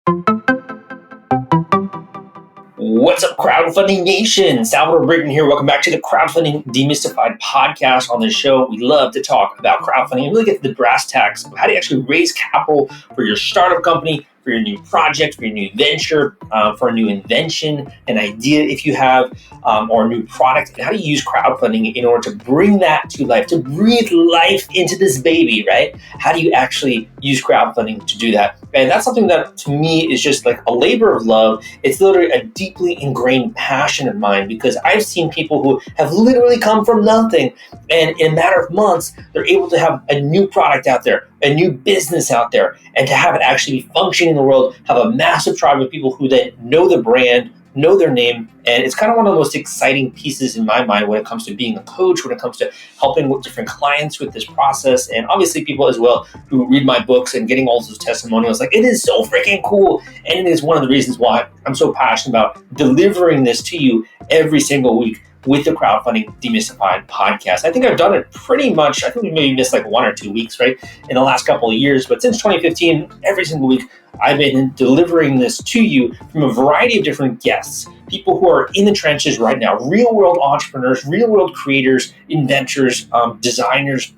What's up, Crowdfunding Nation? Salvador Briggman here. Welcome back to the Crowdfunding Demystified podcast. On this show, we love to talk about crowdfunding and really get to the brass tacks of how do you actually raise capital for your startup company, for your new project, for your new venture, for a new invention, an idea if you have, or a new product. And how do you use crowdfunding in order to bring that to life, to breathe life into this baby, right? How do you actually use crowdfunding to do that? And that's something that to me is just like a labor of love. It's literally a deeply ingrained passion of mine because I've seen people who have literally come from nothing. And in a matter of months, they're able to have a new product out there, a new business out there, and to have it actually be functioning in the world, have a massive tribe of people who then know the brand, know their name. And it's kind of one of the most exciting pieces in my mind when it comes to being a coach, when it comes to helping with different clients with this process. And obviously people as well who read my books and getting all those testimonials. Like, it is so freaking cool. And it is one of the reasons why I'm so passionate about delivering this to you every single week with the Crowdfunding Demystified podcast. I think I've done it pretty much. I think we maybe missed like 1 or 2 weeks, right, in the last couple of years. But since 2015, every single week, I've been delivering this to you from a variety of different guests, people who are in the trenches right now, real world entrepreneurs, real world creators, inventors, designers,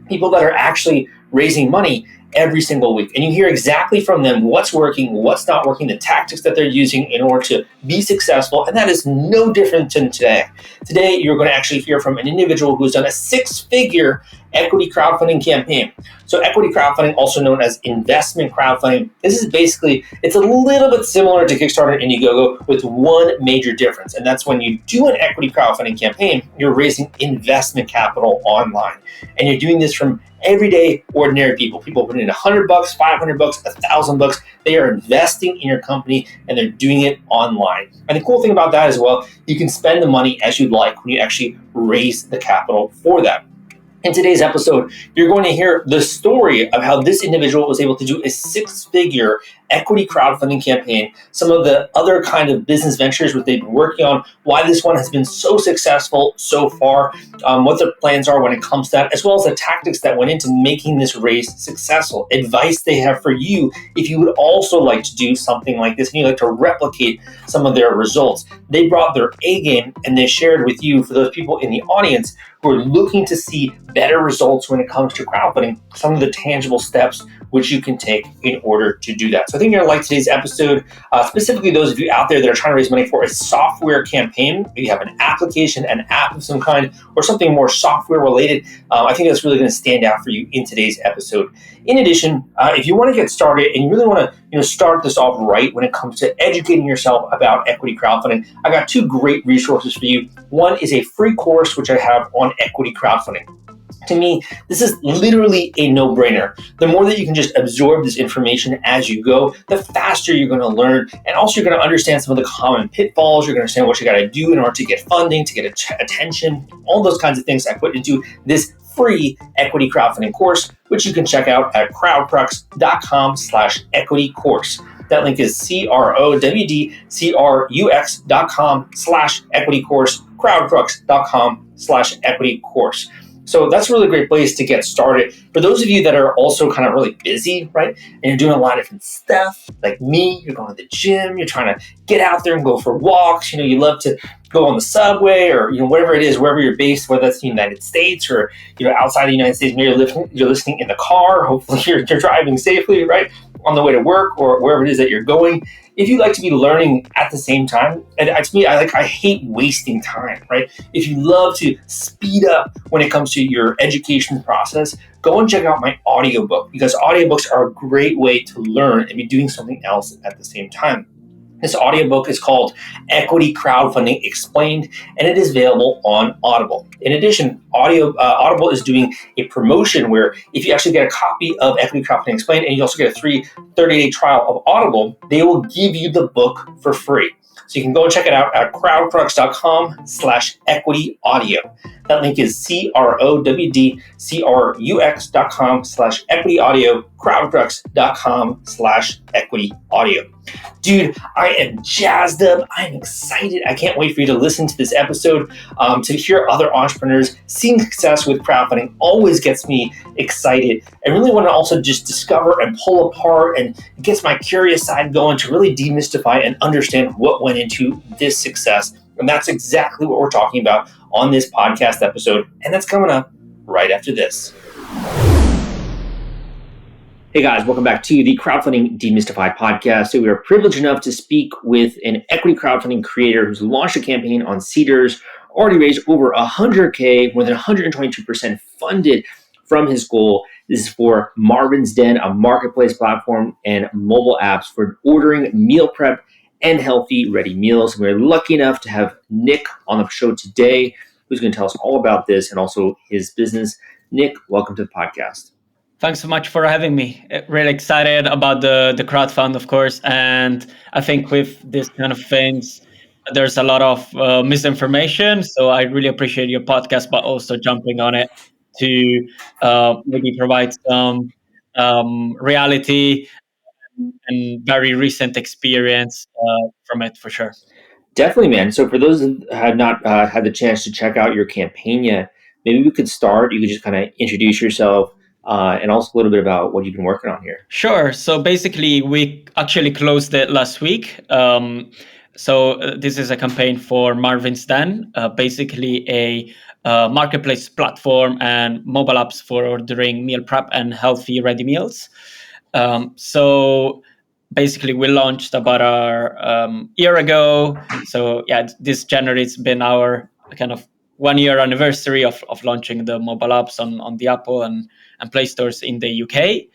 people that are actually raising money every single week. And you hear exactly from them what's working, what's not working, the tactics that they're using in order to be successful. And that is no different than today. Today, you're going to actually hear from an individual who's done a 6-figure equity crowdfunding campaign. So equity crowdfunding, also known as investment crowdfunding, this is basically, it's a little bit similar to Kickstarter and Indiegogo with one major difference. And that's when you do an equity crowdfunding campaign, you're raising investment capital online. And you're doing this from everyday, ordinary people putting in $100, $500, $1,000. They are investing in your company and they're doing it online. And the cool thing about that as well, you can spend the money as you'd like when you actually raise the capital for that. In today's episode, you're going to hear the story of how this individual was able to do a 6-figure equity crowdfunding campaign, some of the other kind of business ventures that they've been working on, why this one has been so successful so far, what their plans are when it comes to that, as well as the tactics that went into making this race successful, advice they have for you if you would also like to do something like this and you'd like to replicate some of their results. They brought their A game and they shared with you, for those people in the audience who are looking to see better results when it comes to crowdfunding, some of the tangible steps which you can take in order to do that. So I think you're going to like today's episode, specifically those of you out there that are trying to raise money for a software campaign. If you have an application, an app of some kind, or something more software related, I think that's really going to stand out for you in today's episode. In addition, if you want to get started and you really want to start this off right when it comes to educating yourself about equity crowdfunding, I got 2 great resources for you. One is a free course which I have on equity crowdfunding. To me, this is literally a no-brainer. The more that you can just absorb this information as you go, the faster you're going to learn. And also you're going to understand some of the common pitfalls. You're going to understand what you got to do in order to get funding, to get attention, all those kinds of things I put into this free equity crowdfunding course, which you can check out at crowdcrux.com/equity course. That link is crowdcrux.com/equity course, crowdcrux.com/equity course. So that's a really great place to get started. For those of you that are also kind of really busy, right, and you're doing a lot of different stuff, like me, you're going to the gym, you're trying to get out there and go for walks, you love to go on the subway or, whatever it is, wherever you're based, whether that's the United States or, outside the United States, maybe you're listening in the car, hopefully you're driving safely, right, on the way to work or wherever it is that you're going. If you like to be learning at the same time, and to me, I hate wasting time, right? If you love to speed up when it comes to your education process, go and check out my audiobook, because audiobooks are a great way to learn and be doing something else at the same time. This audiobook is called Equity Crowdfunding Explained, and it is available on Audible. In addition, Audible is doing a promotion where if you actually get a copy of Equity Crowdfunding Explained and you also get a free 30-day trial of Audible, they will give you the book for free. So you can go and check it out at crowdcrux.com/equity audio. That link is crowdcrux.com/equity audio, crowdcrux.com/equity audio. Dude, I am jazzed up. I'm excited. I can't wait for you to listen to this episode, to hear other entrepreneurs seeing success with crowdfunding. Always gets me excited. I really want to also just discover and pull apart, and it gets my curious side going to really demystify and understand what went into this success. And that's exactly what we're talking about on this podcast episode. And that's coming up right after this. Hey guys, welcome back to the Crowdfunding Demystified podcast. So we are privileged enough to speak with an equity crowdfunding creator who's launched a campaign on Seedrs, already raised over 100K, more than 122% funded from his goal. This is for Marvin's Den, a marketplace platform and mobile apps for ordering meal prep and healthy ready meals. We're lucky enough to have Nick on the show today, who's going to tell us all about this and also his business. Nick, welcome to the podcast. Thanks so much for having me. Really excited about the crowdfund, of course. And I think with this kind of things, there's a lot of misinformation. So I really appreciate your podcast, but also jumping on it to maybe provide some reality and very recent experience from it for sure. Definitely, man. So for those that have not had the chance to check out your campaign yet, maybe we could start. You could just kind of introduce yourself and also a little bit about what you've been working on here. Sure. So basically, we actually closed it last week. This is a campaign for Marvin's Den, basically a marketplace platform and mobile apps for ordering meal prep and healthy ready meals. So basically, we launched about a year ago. So yeah, this January it's been our kind of 1 year anniversary of launching the mobile apps on the Apple and Play stores in the UK.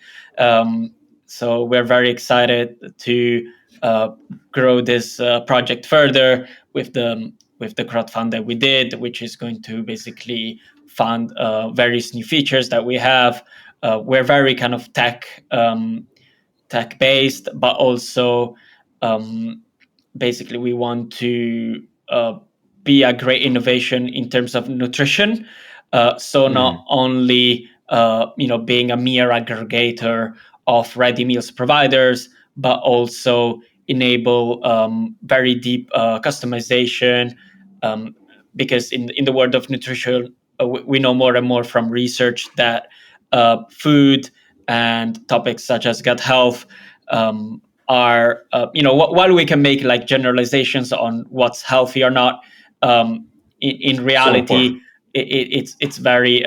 So we're very excited to grow this project further with the crowdfund that we did, which is going to basically fund various new features that we have. We're very kind of tech based, but also basically we want to be a great innovation in terms of nutrition. Not only being a mere aggregator of ready meals providers, but also enable very deep customization. Because in the world of nutrition, we know more and more from research that food and topics such as gut health are, while we can make like generalizations on what's healthy or not, in reality, it's very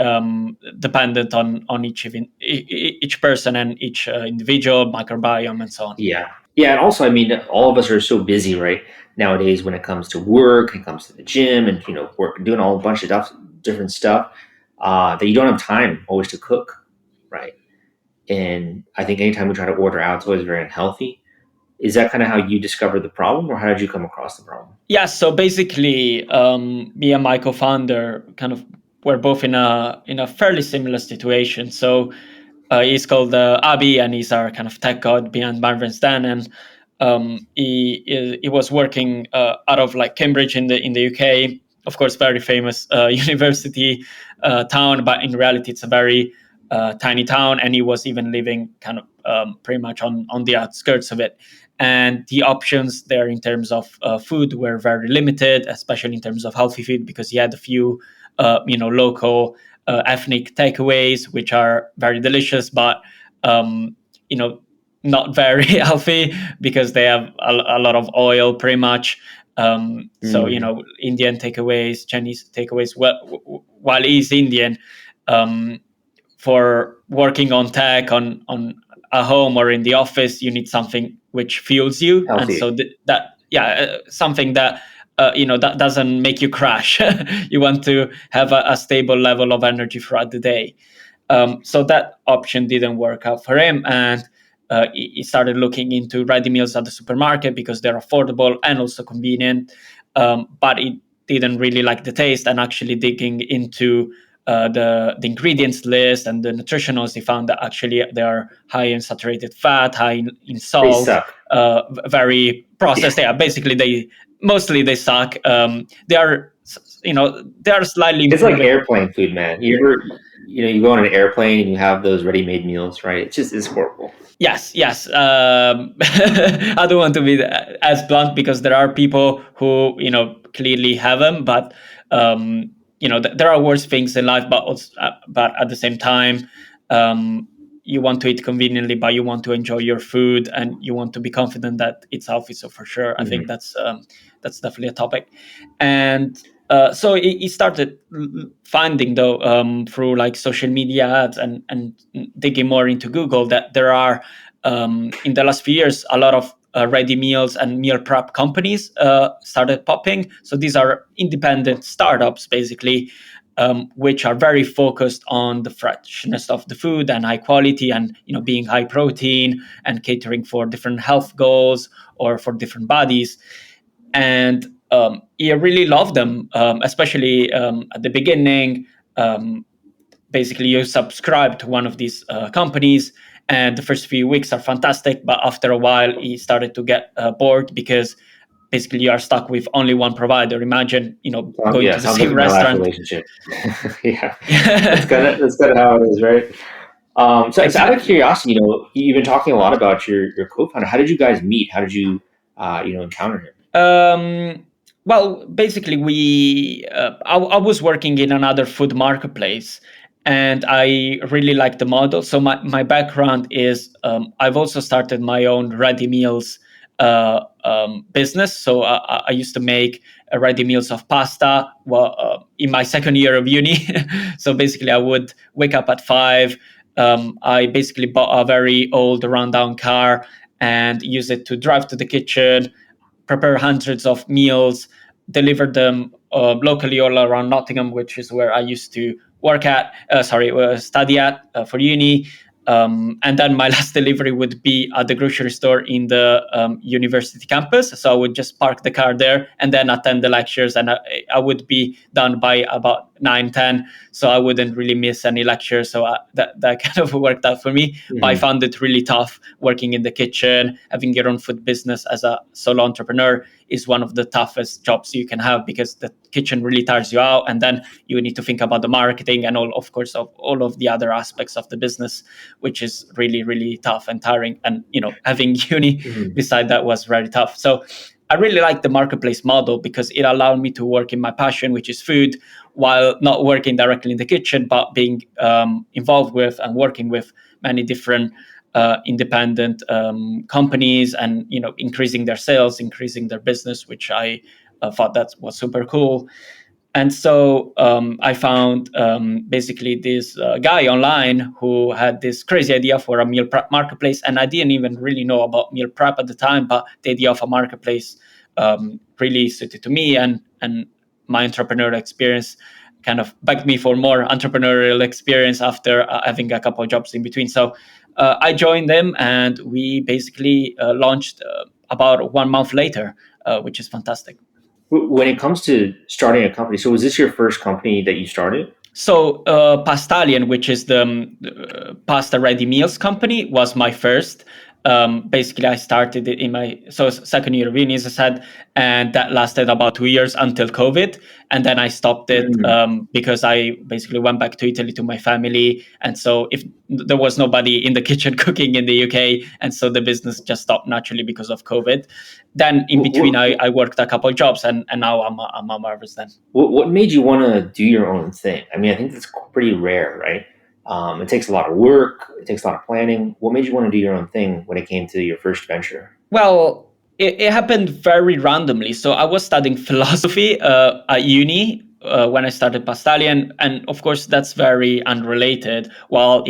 dependent on each person and each individual microbiome and so on. Yeah. And also, I mean, all of us are so busy, right, nowadays when it comes to work, it comes to the gym, and work, doing a bunch of different stuff that you don't have time always to cook, right? And I think anytime we try to order out, it's always very unhealthy. Is that kind of how you discovered the problem, or how did you come across the problem? Yeah, so basically, me and my co-founder we're both in a fairly similar situation. So he's called Abby, and he's our kind of tech god behind Marvin's Den, and he was working out of like Cambridge in the UK, of course, very famous university town, but in reality, it's a very tiny town, and he was even living kind of pretty much on the outskirts of it. And the options there in terms of food were very limited, especially in terms of healthy food, because he had a few, local ethnic takeaways, which are very delicious, but not very healthy because they have a lot of oil, pretty much. So Indian takeaways, Chinese takeaways. While he's Indian, for working on tech on a home or in the office, you need something which fuels you, healthy. And so something that that doesn't make you crash. You want to have a stable level of energy throughout the day. So that option didn't work out for him, and he started looking into ready meals at the supermarket because they're affordable and also convenient. But he didn't really like the taste, and actually digging into the ingredients list and the nutritionals, he found that actually they are high in saturated fat, high in salt, very processed. Yeah, basically they suck. They are they are slightly It's like improving. airplane food, man. You ever, you go on an airplane and you have those ready-made meals, right? It's horrible. Yes. I don't want to be as blunt because there are people who clearly have them, but there are worse things in life. But also, but at the same time, you want to eat conveniently, but you want to enjoy your food and you want to be confident that it's healthy. So for sure, I think that's definitely a topic. And so he started finding, though, through like social media ads and digging more into Google, that there are in the last few years a lot of ready meals and meal prep companies started popping. So these are independent startups, basically, which are very focused on the freshness of the food and high quality, and being high protein and catering for different health goals or for different bodies. And I really love them, especially at the beginning. Basically, you subscribe to one of these companies, and the first few weeks are fantastic. But after a while, he started to get bored because basically you are stuck with only one provider. Imagine, going to the Sounds like same my last restaurant. relationship. Yeah, that's kind of how it is, right? So it's out of Exactly. curiosity, you've been talking a lot about your co-founder. How did you guys meet? How did you, encounter him? Well, basically, I was working in another food marketplace, and I really liked the model. So my background is, I've also started my own ready meals business. So I used to make ready meals of pasta, in my second year of uni. So basically, I would wake up at 5. I basically bought a very old rundown car and use it to drive to the kitchen, prepare hundreds of meals, deliver them locally all around Nottingham, which is where I used to study at for uni. And then my last delivery would be at the grocery store in the university campus. So I would just park the car there and then attend the lectures, and I would be done by about 9:10. So I wouldn't really miss any lectures. So that kind of worked out for me. But I found it really tough working in the kitchen. Having your own food business as a solo entrepreneur is one of the toughest jobs you can have, because the kitchen really tires you out, and then you need to think about the marketing and all of the other aspects of the business, which is really, really tough and tiring. And having uni beside that was very tough. So I really like the marketplace model because it allowed me to work in my passion, which is food, while not working directly in the kitchen, but being involved with and working with many different independent companies, and increasing their sales, increasing their business, which I thought that was super cool. And so I found basically this guy online who had this crazy idea for a meal prep marketplace. And I didn't even really know about meal prep at the time, but the idea of a marketplace really suited to me. And my entrepreneurial experience kind of begged me for more entrepreneurial experience after having a couple of jobs in between. So I joined them, and we basically launched about 1 month later, which is fantastic. When it comes to starting a company, so was this your first company that you started? So Pastalian, which is the pasta ready meals company, was my first. Basically, I started it in my second year of uni, as I said, and that lasted about 2 years until COVID. And then I stopped it because I basically went back to Italy to my family. And so if there was nobody in the kitchen cooking in the UK, and so the business just stopped naturally because of COVID. Then in between, I worked a couple of jobs, and now I'm a Marvis then. What made you want to do your own thing? I mean, I think that's pretty rare, right? It takes a lot of work. It takes a lot of planning. What made you want to do your own thing when it came to your first venture? Well, it happened very randomly. So I was studying philosophy at uni when I started Pastalian, and of course that's very unrelated. While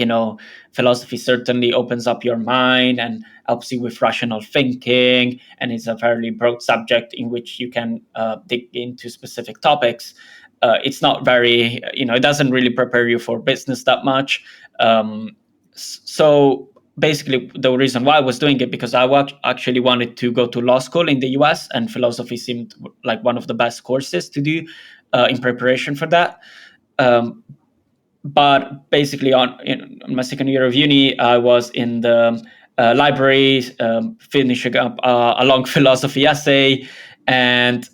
philosophy certainly opens up your mind and helps you with rational thinking, and it's a very broad subject in which you can dig into specific topics. It's not very, it doesn't really prepare you for business that much. So basically, the reason why I was doing it, because I actually wanted to go to law school in the US, and philosophy seemed like one of the best courses to do in preparation for that. But basically, in my second year of uni, I was in the library finishing up a long philosophy essay, and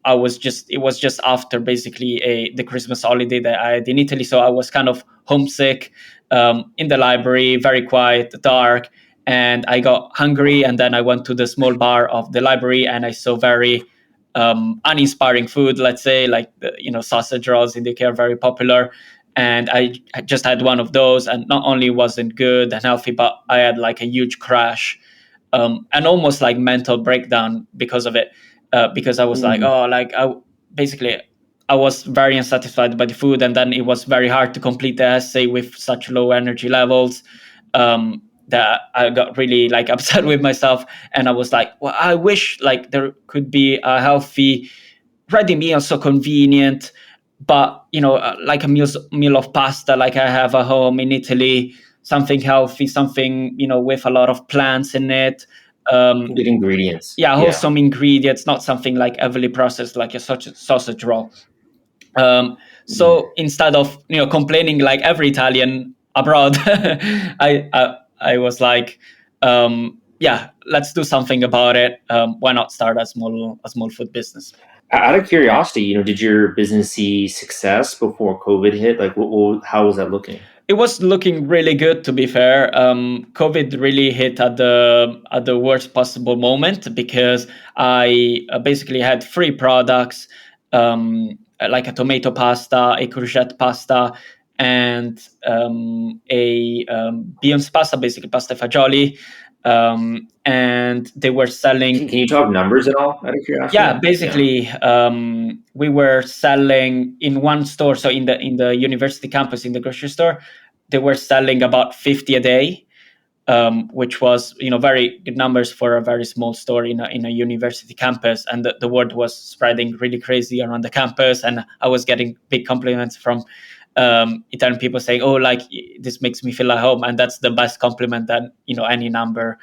it was just after basically the Christmas holiday that I had in Italy. So I was kind of homesick, in the library, very quiet, dark. And I got hungry, and then I went to the small bar of the library, and I saw very uninspiring food, let's say, like sausage rolls in the UK are very popular. And I just had one of those, and not only wasn't good and healthy, but I had like a huge crash, and almost like mental breakdown because of it. Because I was like, oh, like I was very unsatisfied by the food, and then it was very hard to complete the essay with such low energy levels. That I got really like upset with myself, and I was like, well, I wish like there could be a healthy ready meal, so convenient, but like a meal of pasta like I have at home in Italy, something healthy, something with a lot of plants in it. Good ingredients. Yeah, wholesome ingredients, not something like heavily processed like a sausage roll. So instead of complaining like every Italian abroad, I was like, yeah, let's do something about it. Why not start a small food business? Out of curiosity, did your business see success before COVID hit? Like, how was that looking? It was looking really good, to be fair. COVID really hit at the worst possible moment, because I basically had 3 products, like a tomato pasta, a courgette pasta, and a beans pasta, basically pasta e fagioli. And they were selling. Can you talk numbers at all, out of curiosity? Yeah, basically, we were selling in one store. So in the university campus, in the grocery store, they were selling about 50 a day, which was very good numbers for a very small store in a university campus. And the word was spreading really crazy around the campus, and I was getting big compliments from Italian people saying, "Oh, like this makes me feel at home," and that's the best compliment that any number.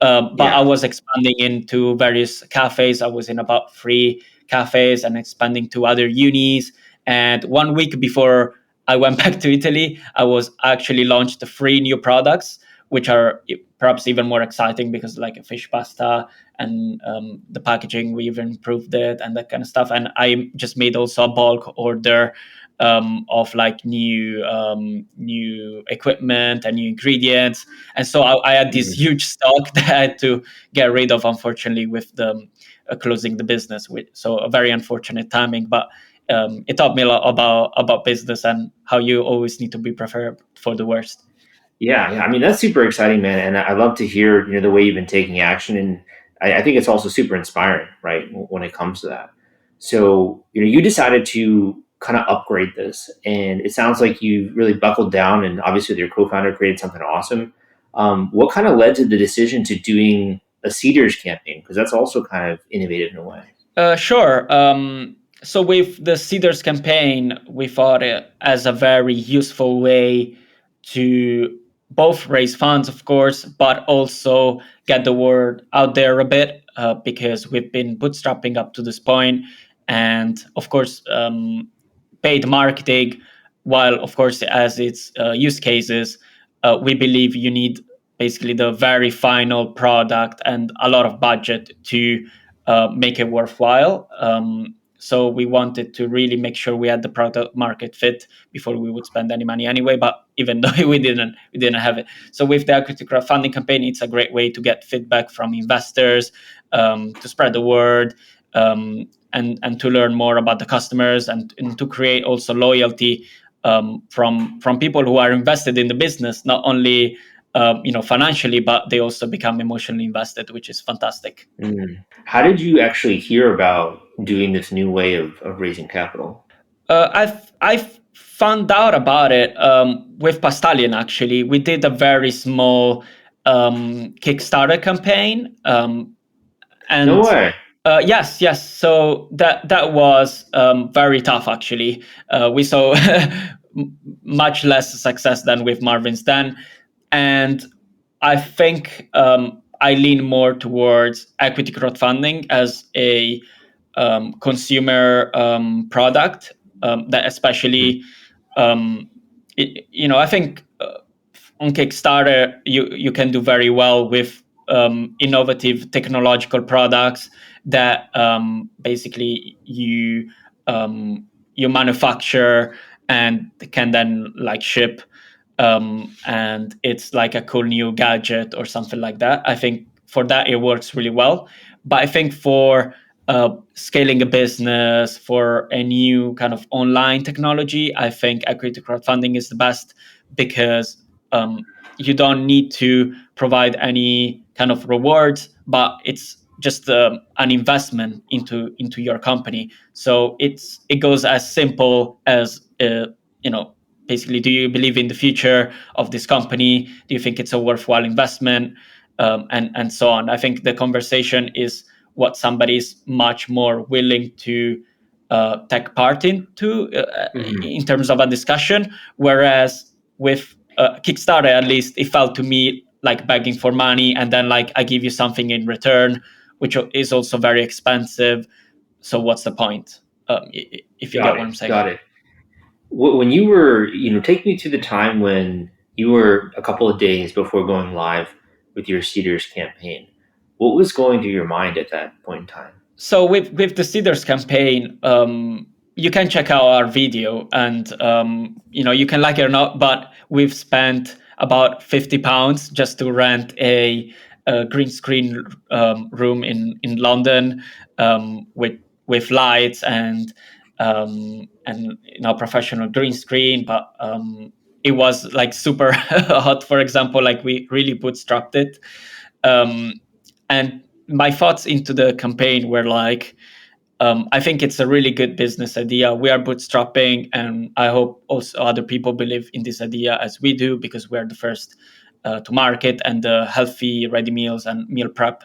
But I was expanding into various cafes. I was in about 3 cafes and expanding to other unis. And 1 week before I went back to Italy, I was actually launched 3 new products, which are perhaps even more exciting because like a fish pasta, and the packaging, we even improved it and that kind of stuff. And I just made also a bulk order of like new equipment and new ingredients. And so I had this huge stock that I had to get rid of, unfortunately, with the closing the business. So a very unfortunate timing, but it taught me a lot about business and how you always need to be prepared for the worst. Yeah. I mean, that's super exciting, man. And I love to hear, the way you've been taking action. And I think it's also super inspiring, right, when it comes to that. So, you decided to kind of upgrade this. And it sounds like you really buckled down, and obviously with your co-founder created something awesome. What kind of led to the decision to doing a Seedrs campaign? Because that's also kind of innovative in a way. Sure. So with the Seedrs campaign, we thought it as a very useful way to both raise funds, of course, but also get the word out there a bit, because we've been bootstrapping up to this point. And of course, paid marketing, while of course as its use cases, we believe you need basically the very final product and a lot of budget to make it worthwhile. So we wanted to really make sure we had the product market fit before we would spend any money anyway. But even though we didn't have it, so with the equity crowdfunding campaign, it's a great way to get feedback from investors, to spread the word, and to learn more about the customers, and to create also loyalty from people who are invested in the business, not only financially, but they also become emotionally invested, which is fantastic. How did you actually hear about doing this new way of raising capital? I've found out about it with Pastallion. Actually, we did a very small Kickstarter campaign, and No way. Yes. So that was very tough. Actually, we saw much less success than with Marvin's then, and I think I lean more towards equity crowdfunding as a consumer product, that especially, I think on Kickstarter you can do very well with innovative technological products that basically you manufacture and can then like ship, and it's like a cool new gadget or something like that. I think for that it works really well. But I think for scaling a business, for a new kind of online technology, I think equity crowdfunding is the best, because you don't need to provide any kind of rewards, but it's just an investment into your company. So it goes as simple as basically, do you believe in the future of this company? Do you think it's a worthwhile investment? And so on. I think the conversation is what somebody's much more willing to take part into in terms of a discussion. Whereas with Kickstarter, at least, it felt to me like begging for money, and then like I give you something in return, which is also very expensive. So what's the point? If you get what I'm saying. Got it. When you were, take me to the time when you were a couple of days before going live with your Seedrs campaign. What was going through your mind at that point in time? So with the Seedrs campaign, you can check out our video, and you can like it or not, but we've spent about £50 just to rent a green screen room in London, with lights and professional green screen. But it was like super hot, for example. Like we really bootstrapped it, and my thoughts into the campaign were like, I think it's a really good business idea. We are bootstrapping, and I hope also other people believe in this idea as we do, because we're the first to market, and the healthy ready meals and meal prep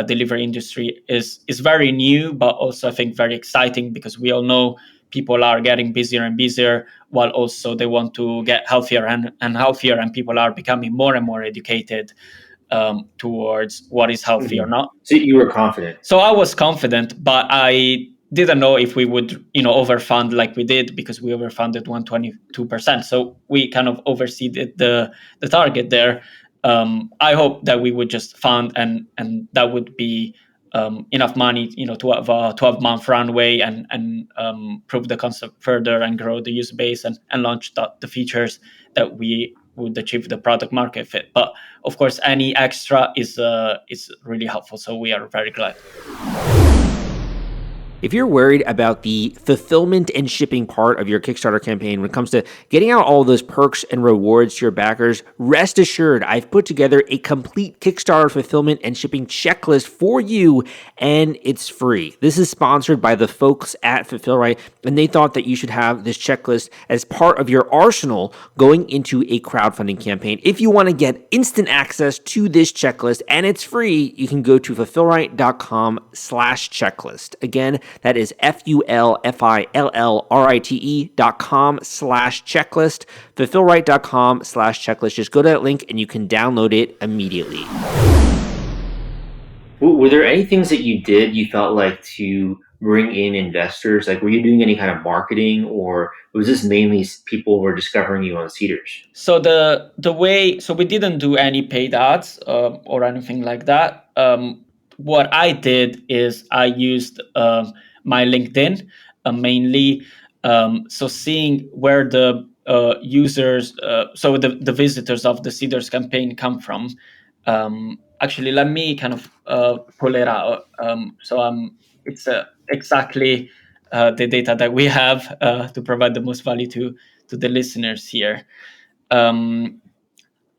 delivery industry is very new, but also I think very exciting, because we all know people are getting busier and busier, while also they want to get healthier and healthier, and people are becoming more and more educated towards what is healthy or not. So you were confident. So I was confident, but I didn't know if we would, overfund like we did, because we overfunded 122%. So we kind of overseeded the target there. I hope that we would just fund, and that would be enough money, to have a 12-month runway and prove the concept further and grow the user base and launch the features that we would achieve the product market fit. But of course, any extra is really helpful. So we are very glad. If you're worried about the fulfillment and shipping part of your Kickstarter campaign when it comes to getting out all those perks and rewards to your backers, rest assured I've put together a complete Kickstarter fulfillment and shipping checklist for you, and it's free. This is sponsored by the folks at Fulfillrite, and they thought that you should have this checklist as part of your arsenal going into a crowdfunding campaign. If you want to get instant access to this checklist, and it's free, you can go to fulfillrite.com/checklist. Again, that is fulfillrite.com/checklist, fulfillrite.com/checklist. Just go to that link and you can download it immediately. Were there any things that you did you felt like to bring in investors? Like, were you doing any kind of marketing, or was this mainly people were discovering you on Seedrs? So so we didn't do any paid ads or anything like that. What I did is I used my LinkedIn mainly. So seeing where the users, so the visitors of the Seedrs campaign come from. Actually, let me kind of pull it out. It's exactly the data that we have to provide the most value to the listeners here.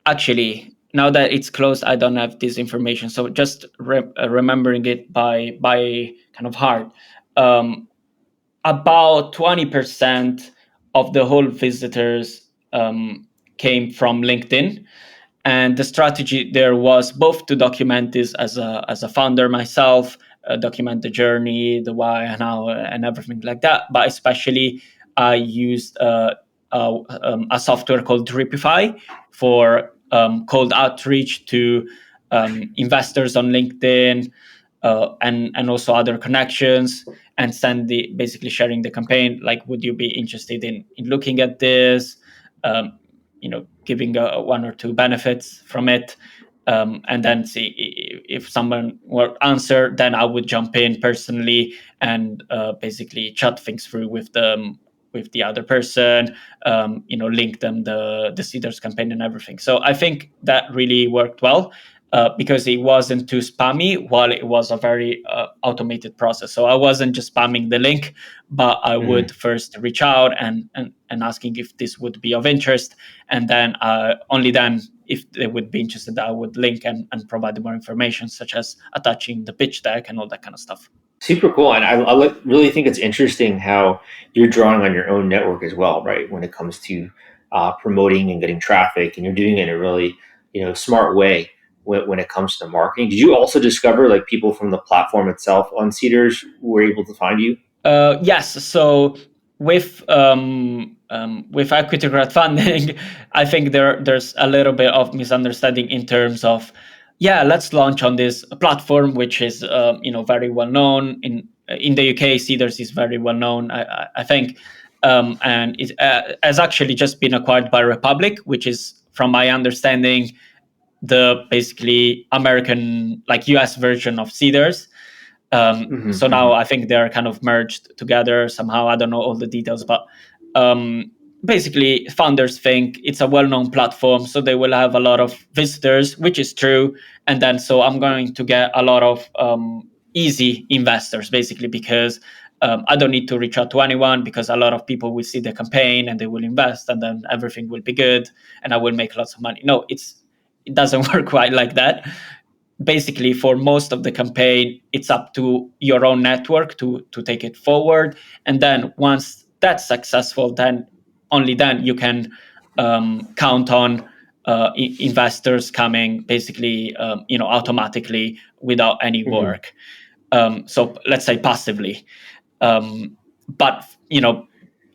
Actually, now that it's closed, I don't have this information. So just remembering it by kind of heart. About 20% of the whole visitors came from LinkedIn. And the strategy there was both to document this as a founder myself, document the journey, the why and how, and everything like that. But especially, I used a software called Dripify for cold outreach to investors on LinkedIn and also other connections, and basically sharing the campaign. Like, would you be interested in looking at this? Giving one or two benefits from it. and then see if someone will answer. Then I would jump in personally and basically chat things through with them, with the other person, link them the Seedrs campaign and everything. So I think that really worked well. Because it wasn't too spammy, while it was a very automated process. So I wasn't just spamming the link, but I would first reach out and asking if this would be of interest, and then only then, if they would be interested, I would link and provide more information, such as attaching the pitch deck and all that kind of stuff. Super cool. And I really think it's interesting how you're drawing on your own network as well, right? When it comes to promoting and getting traffic, and you're doing it in a really, smart way when it comes to marketing. Did you also discover like people from the platform itself on Seedrs were able to find you? Yes. So with equity crowdfunding, I think there's a little bit of misunderstanding in terms of, let's launch on this platform, which is very well known in the UK. Seedrs is very well known, I think, and it has actually just been acquired by Republic, which is, from my understanding, the basically American, like US version of Seedrs. So now I think they're kind of merged together somehow. I don't know all the details, but basically founders think it's a well-known platform, so they will have a lot of visitors, which is true. And then so I'm going to get a lot of easy investors, basically, because I don't need to reach out to anyone, because a lot of people will see the campaign and they will invest, and then everything will be good and I will make lots of money. No, it doesn't work quite like that. Basically, for most of the campaign, it's up to your own network to take it forward. And then once that's successful, then only then you can count on investors coming, basically, automatically, without any work. So let's say passively. But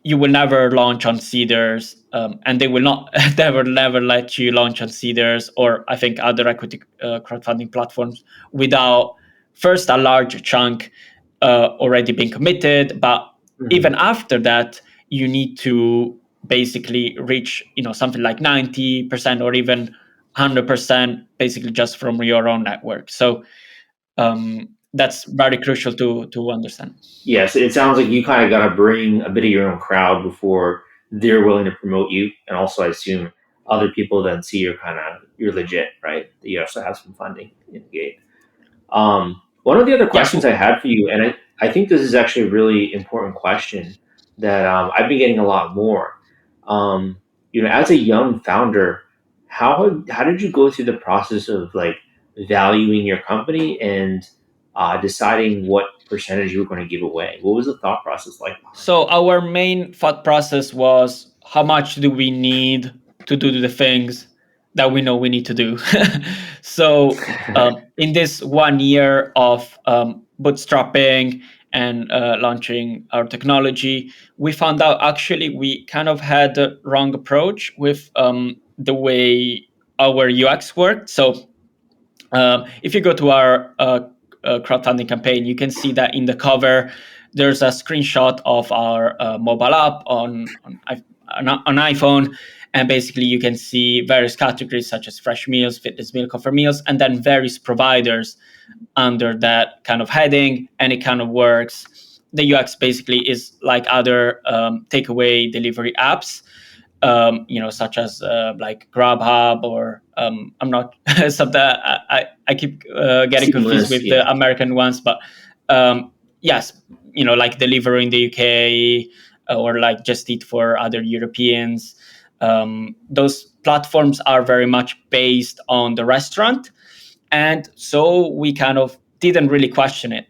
you will never launch on Seedrs, and they will not never let you launch on Seedrs, or I think other equity crowdfunding platforms, without first a large chunk already being committed. But even after that, you need to basically reach something like 90% or even 100%, basically just from your own network. So that's very crucial to understand. Yes, it sounds like you kind of got to bring a bit of your own crowd before they're willing to promote you, and also I assume other people then see you're legit, right? That you also have some funding in the gate. One of the other questions I had for you, and I think this is actually a really important question that I've been getting a lot more. As a young founder, how did you go through the process of like valuing your company and deciding what percentage you were going to give away? What was the thought process like? So our main thought process was, how much do we need to do the things that we know we need to do? So in this 1 year of bootstrapping and launching our technology, we found out actually we kind of had the wrong approach with the way our UX worked. So if you go to our crowdfunding campaign, you can see that in the cover, there's a screenshot of our mobile app on iPhone. And basically, you can see various categories such as fresh meals, fitness meal, comfort meals, and then various providers under that kind of heading. And it kind of works. The UX basically is like other takeaway delivery apps, such as like Grubhub, or I'm not something I keep getting confused with the American ones, but yes, like Deliveroo in the UK, or like Just Eat for other Europeans. Those platforms are very much based on the restaurant, and so we kind of didn't really question it.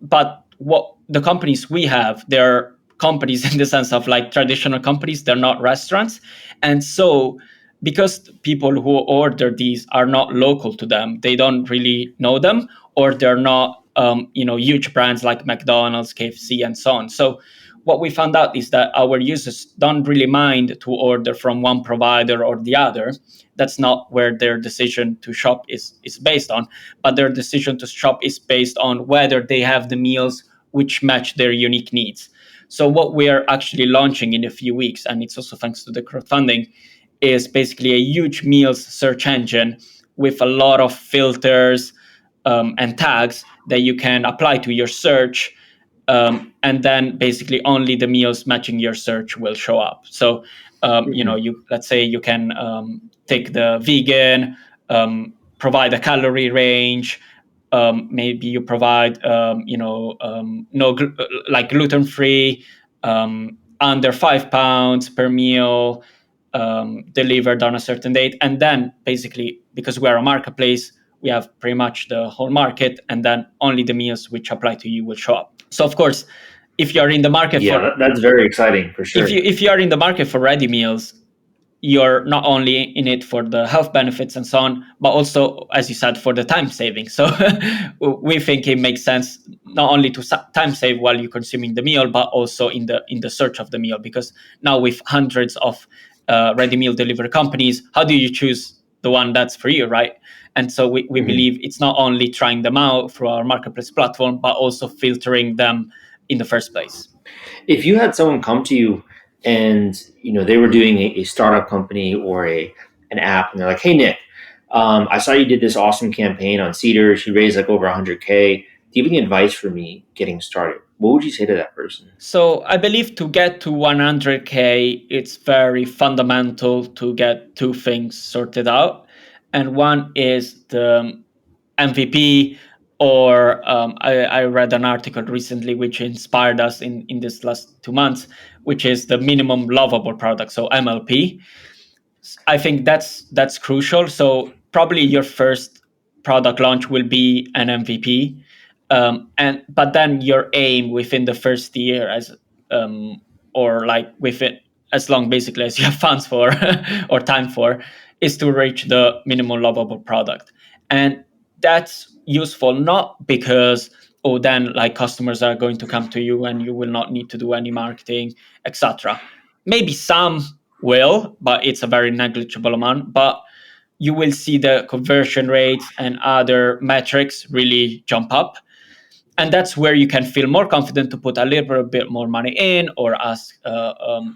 But what the companies we have, they're companies in the sense of like traditional companies, they're not restaurants. And so because people who order these are not local to them, they don't really know them, or they're not huge brands like McDonald's, KFC, and so on. So what we found out is that our users don't really mind to order from one provider or the other. That's not where their decision to shop is based on, but their decision to shop is based on whether they have the meals which match their unique needs. So what we are actually launching in a few weeks, and it's also thanks to the crowdfunding, is basically a huge meals search engine with a lot of filters and tags that you can apply to your search. And then basically only the meals matching your search will show up. So, you let's say you can take the vegan, provide a calorie range. Maybe you provide, like gluten-free, under 5 pounds per meal, delivered on a certain date. And then basically, because we are a marketplace, we have pretty much the whole market, and then only the meals which apply to you will show up. So of course, if you're in the market that's very exciting for sure. If you are in the market for ready meals, you're not only in it for the health benefits and so on, but also, as you said, for the time saving. So we think it makes sense not only to time save while you're consuming the meal, but also in the search of the meal. Because now with hundreds of ready meal delivery companies, how do you choose the one that's for you, right? And so we believe it's not only trying them out through our marketplace platform, but also filtering them in the first place. If you had someone come to you and they were doing a startup company or an app, and they're like, "Hey Nick, I saw you did this awesome campaign on Seedrs. You raised like over 100K. Do you have any advice for me getting started?" What would you say to that person? So I believe to get to 100K, it's very fundamental to get two things sorted out. And one is the MVP, or I read an article recently which inspired us in this last 2 months, which is the minimum lovable product, so MLP. I think that's crucial. So probably your first product launch will be an MVP, but then your aim within the first year, or like within as long basically as you have funds for or time for, is to reach the minimum lovable product. And that's useful not because then like customers are going to come to you and you will not need to do any marketing, etc. Maybe some will, but it's a very negligible amount. But you will see the conversion rates and other metrics really jump up. And that's where you can feel more confident to put a little bit more money in, or ask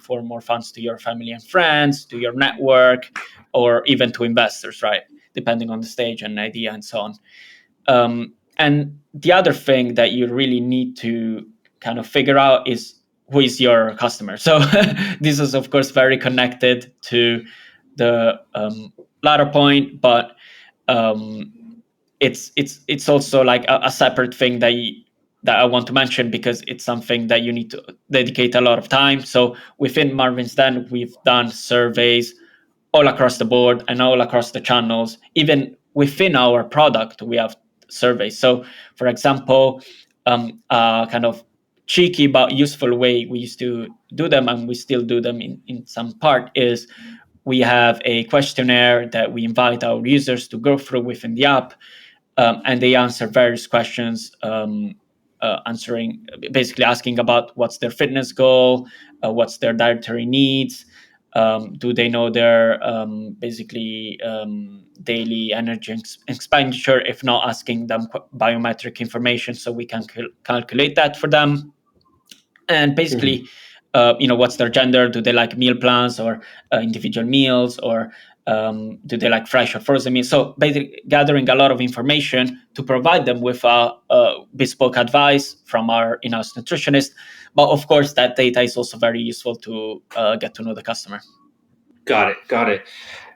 for more funds to your family and friends, to your network, or even to investors, right? Depending on the stage and idea and so on. And the other thing that you really need to kind of figure out is who is your customer. So this is, of course, very connected to the latter point, but it's also like a separate thing that I want to mention, because it's something that you need to dedicate a lot of time. So within Marvin's Den, we've done surveys all across the board and all across the channels. Even within our product, we have surveys. So, for example, kind of cheeky but useful way we used to do them, and we still do them in some part, is we have a questionnaire that we invite our users to go through within the app, and they answer various questions, answering, basically asking about what's their fitness goal, what's their dietary needs, do they know their basically daily energy expenditure, if not asking them biometric information so we can calculate that for them. And basically, what's their gender, do they like meal plans or individual meals, or do they like fresh or frozen meals? So basically gathering a lot of information to provide them with a bespoke advice from our in-house nutritionist. But of course, that data is also very useful to get to know the customer. Got it.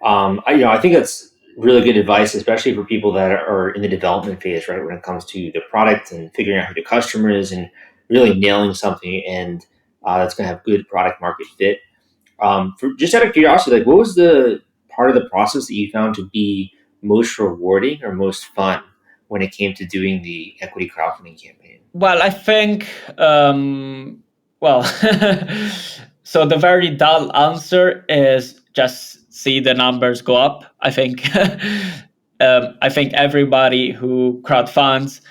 I think that's really good advice, especially for people that are in the development phase, right? When it comes to the product and figuring out who the customer is and really nailing something, and that's going to have good product market fit. Just out of curiosity, like, what was the part of the process that you found to be most rewarding or most fun when it came to doing the equity crowdfunding campaign? Well, I think, so the very dull answer is just see the numbers go up. I think, I think everybody who crowdfunds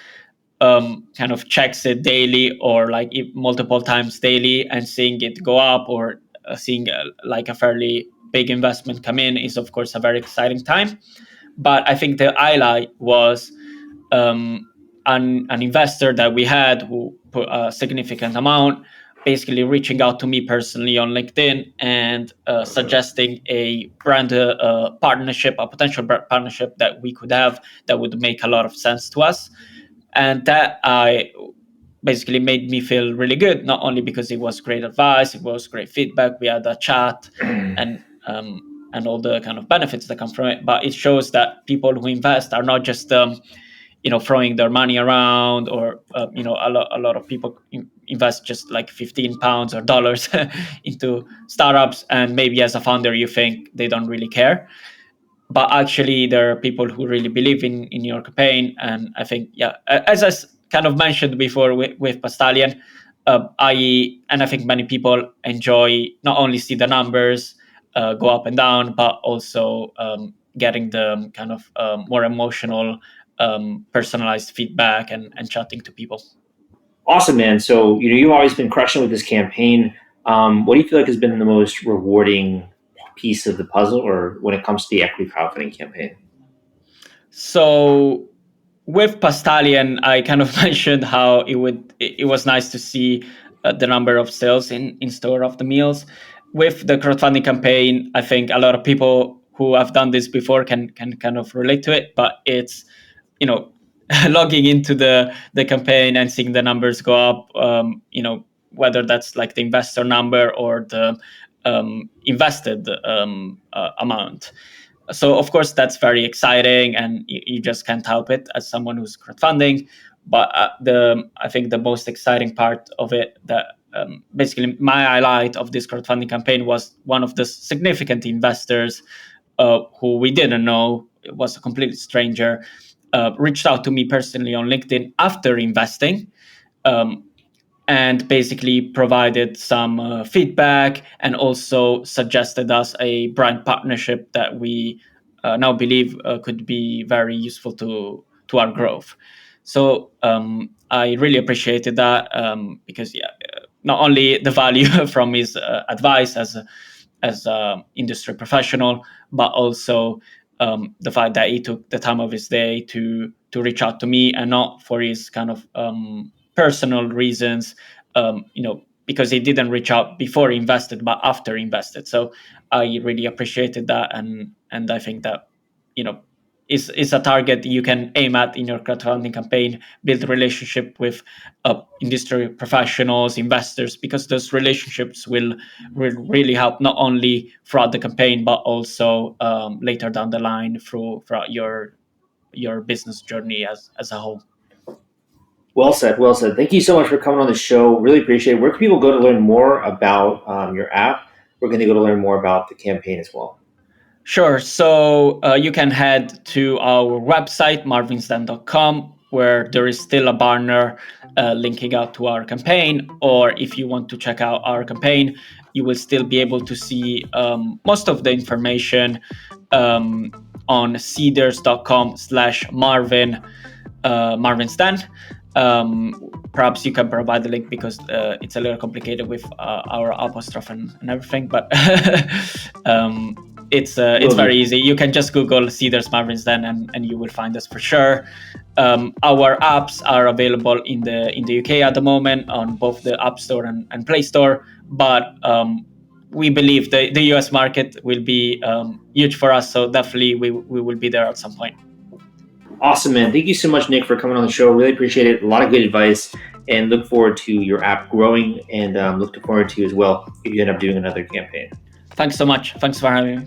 kind of checks it daily, or like multiple times daily, and seeing it go up, or seeing like a fairly big investment come in, is of course a very exciting time. But I think the highlight was an investor that we had who put a significant amount, basically reaching out to me personally on LinkedIn and suggesting a brand partnership, a potential brand partnership that we could have that would make a lot of sense to us. And that basically made me feel really good, not only because it was great advice, it was great feedback, we had a chat, and all the kind of benefits that come from it, but it shows that people who invest are not just throwing their money around, or a lot of people invest just like 15 pounds or dollars into startups, and maybe as a founder you think they don't really care, but actually there are people who really believe in your campaign. And I think, as I kind of mentioned before with Pastallion, I think many people enjoy not only see the numbers go up and down, but also getting the kind of more emotional, personalized feedback and chatting to people. Awesome, man. So, you've always been crushing with this campaign. What do you feel like has been the most rewarding piece of the puzzle, or when it comes to the equity crowdfunding campaign? So with Pastallion, I kind of mentioned how it was nice to see the number of sales in store of the meals. With the crowdfunding campaign, I think a lot of people who have done this before can kind of relate to it, but it's, logging into the campaign and seeing the numbers go up, whether that's like the investor number or the invested amount. So of course that's very exciting, and you just can't help it as someone who's crowdfunding. But I think the most exciting part of it, that basically my highlight of this crowdfunding campaign, was one of the significant investors who we didn't know, it was a complete stranger, reached out to me personally on LinkedIn after investing, and basically provided some feedback, and also suggested us a brand partnership that we now believe could be very useful to our growth. So I really appreciated that, because not only the value from his advice as a industry professional, but also the fact that he took the time of his day to reach out to me, and not for his kind of personal reasons, because he didn't reach out before he invested, but after he invested. So I really appreciated that, and I think that is a target you can aim at in your crowdfunding campaign. Build a relationship with industry professionals, investors, because those relationships will really help, not only throughout the campaign, but also later down the line throughout your business journey as a whole. Well said. Well said. Thank you so much for coming on the show. Really appreciate it. Where can people go to learn more about your app? Where can they go to learn more about the campaign as well? Sure. So you can head to our website, marvinstan.com, where there is still a banner linking out to our campaign. Or if you want to check out our campaign, you will still be able to see most of the information on seedrs.com/Marvin, Marvinstan. Perhaps you can provide the link, because it's a little complicated with our apostrophe and everything, but it's very easy. You can just Google Seedrs Marvinstan and you will find us for sure. Our apps are available in the UK at the moment on both the App Store and Play Store, but we believe the US market will be huge for us, so definitely we will be there at some point. Awesome, man. Thank you so much, Nick, for coming on the show. Really appreciate it. A lot of good advice, and look forward to your app growing, and look forward to you as well if you end up doing another campaign. Thanks so much. Thanks for having me.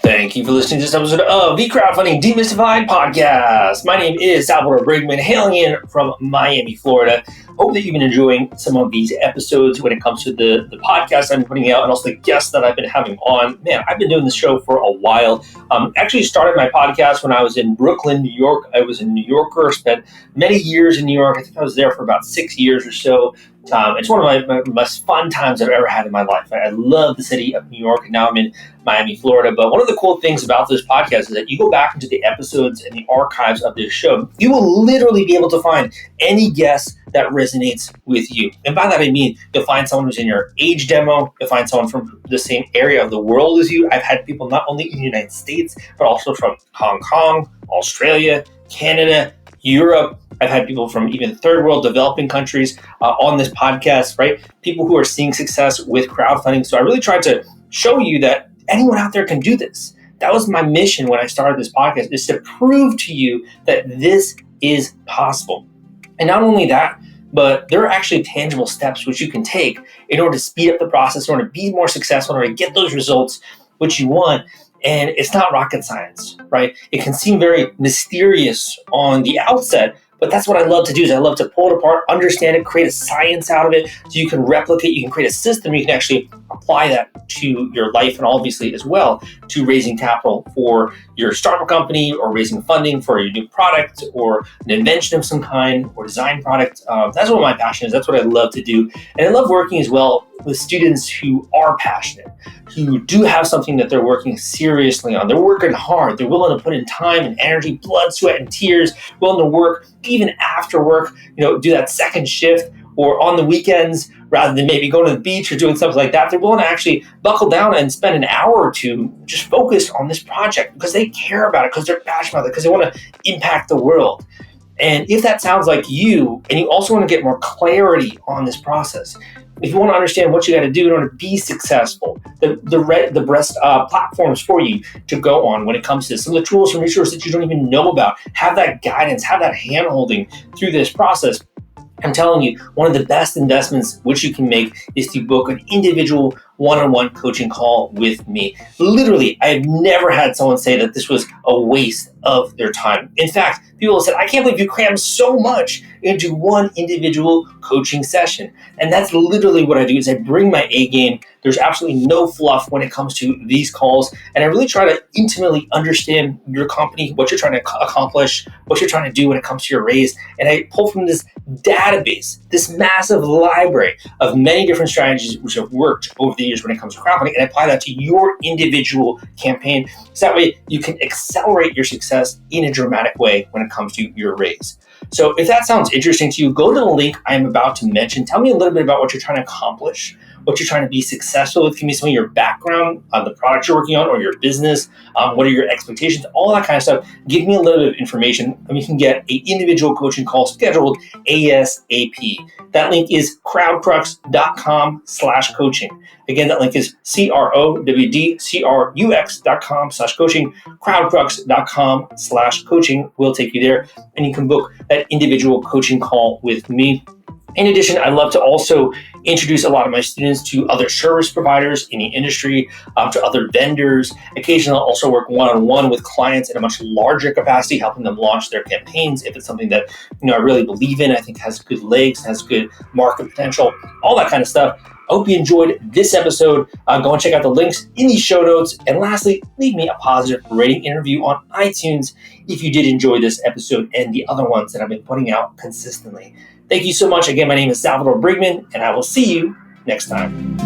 Thank you for listening to this episode of the Crowdfunding Demystified podcast. My name is Salvador Briggman, hailing in from Miami, Florida. Hope that you've been enjoying some of these episodes when it comes to the podcast I've been putting out, and also the guests that I've been having on. Man, I've been doing this show for a while. Actually started my podcast when I was in Brooklyn, New York. I was a New Yorker, spent many years in New York. I think I was there for about 6 years or so. It's one of my most fun times I've ever had in my life. I love the city of New York, and now I'm in Miami, Florida. But one of the cool things about this podcast is that you go back into the episodes and the archives of this show, you will literally be able to find any guest that resonates with you. And by that I mean, you'll find someone who's in your age demo, you'll find someone from the same area of the world as you. I've had people not only in the United States, but also from Hong Kong, Australia, Canada, Europe. I've had people from even third world developing countries on this podcast, right? People who are seeing success with crowdfunding. So I really tried to show you that anyone out there can do this. That was my mission when I started this podcast, is to prove to you that this is possible. And not only that, but there are actually tangible steps which you can take in order to speed up the process, in order to be more successful, in order to get those results which you want. And it's not rocket science, right? It can seem very mysterious on the outset, but that's what I love to do. Is I love to pull it apart, understand it, create a science out of it, so you can replicate, you can create a system, you can actually apply that to your life, and obviously as well to raising capital for your startup company, or raising funding for your new product, or an invention of some kind, or design product. That's what my passion is. That's what I love to do. And I love working as well with students who are passionate, who do have something that they're working seriously on. They're working hard. They're willing to put in time and energy, blood, sweat, and tears, willing to work even after work, do that second shift, or on the weekends, rather than maybe going to the beach or doing something like that. They're willing to actually buckle down and spend an hour or two just focused on this project because they care about it, because they're passionate about it, because they want to impact the world. And if that sounds like you, and you also want to get more clarity on this process, if you want to understand what you got to do in order to be successful, the best platforms for you to go on when it comes to some of the tools and resources that you don't even know about, have that guidance, have that hand-holding through this process, I'm telling you, one of the best investments which you can make is to book an individual one-on-one coaching call with me. Literally, I have never had someone say that this was a waste of their time. In fact, people have said, I can't believe you crammed so much into one individual coaching session. And that's literally what I do, is I bring my A game. There's absolutely no fluff when it comes to these calls. And I really try to intimately understand your company, what you're trying to accomplish, what you're trying to do when it comes to your raise. And I pull from this database, this massive library of many different strategies which have worked over the years when it comes to crowdfunding, and I apply that to your individual campaign. So that way you can accelerate your success in a dramatic way when it comes to your raise. So if that sounds interesting to you, go to the link I am about to mention. Tell me a little bit about what you're trying to accomplish, what you're trying to be successful with. Give me some of your background on the product you're working on or your business. What are your expectations? All that kind of stuff. Give me a little bit of information, and we can get an individual coaching call scheduled ASAP. That link is crowdcrux.com/coaching. Again, that link is crowdcrux.com/coaching. crowdcrux.com/coaching will take you there, and you can book that individual coaching call with me. In addition, I love to also introduce a lot of my students to other service providers in the industry, to other vendors. Occasionally, I'll also work one-on-one with clients in a much larger capacity, helping them launch their campaigns if it's something that I really believe in, I think has good legs, has good market potential, all that kind of stuff. I hope you enjoyed this episode. Go and check out the links in the show notes. And lastly, leave me a positive rating and review on iTunes if you did enjoy this episode and the other ones that I've been putting out consistently. Thank you so much. Again, my name is Salvador Briggman, and I will see you next time.